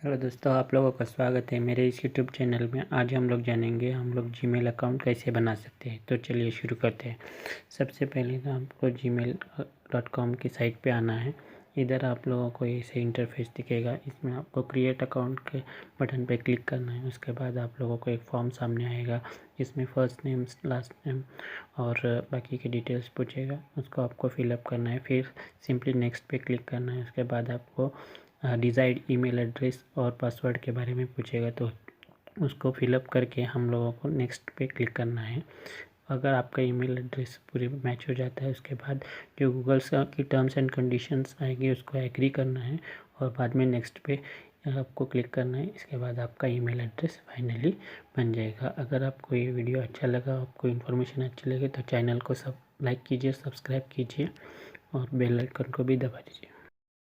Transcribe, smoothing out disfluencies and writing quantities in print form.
Hello दोस्तों, आप लोगों का स्वागत है मेरे इस यूट्यूब चैनल में। आज हम लोग जानेंगे हम लोग जीमेल अकाउंट कैसे बना सकते हैं। तो चलिए शुरू करते हैं। सबसे पहले तो आपको gmail.com की साइट पे आना है। इधर आप लोगों को ऐसे इंटरफेस दिखेगा। इसमें आपको क्रिएट अकाउंट के बटन पे क्लिक करना है। उसके बाद आप लोगों को एक फॉर्म सामने आएगा। इसमें फर्स्ट नेम, लास्ट नेम और बाकी की डिटेल्स पूछेगा। उसको आपको फिलअप करना है। फिर सिंपली नेक्स्ट पे क्लिक करना है। उसके बाद आपको डिज़ायर्ड ईमेल एड्रेस और पासवर्ड के बारे में पूछेगा, तो उसको फिलअप करके हम लोगों को नेक्स्ट पे क्लिक करना है। अगर आपका ईमेल एड्रेस पूरे मैच हो जाता है, उसके बाद जो गूगल की टर्म्स एंड कंडीशंस आएगी उसको एग्री करना है और बाद में नेक्स्ट पे आपको क्लिक करना है। इसके बाद आपका ईमेल एड्रेस फाइनली बन जाएगा। अगर आपको ये वीडियो अच्छा लगा, आपको इन्फॉर्मेशन अच्छी लगे तो चैनल को लाइक कीजिए, सब्सक्राइब कीजिए और बेल आइकन को भी दबा दीजिए।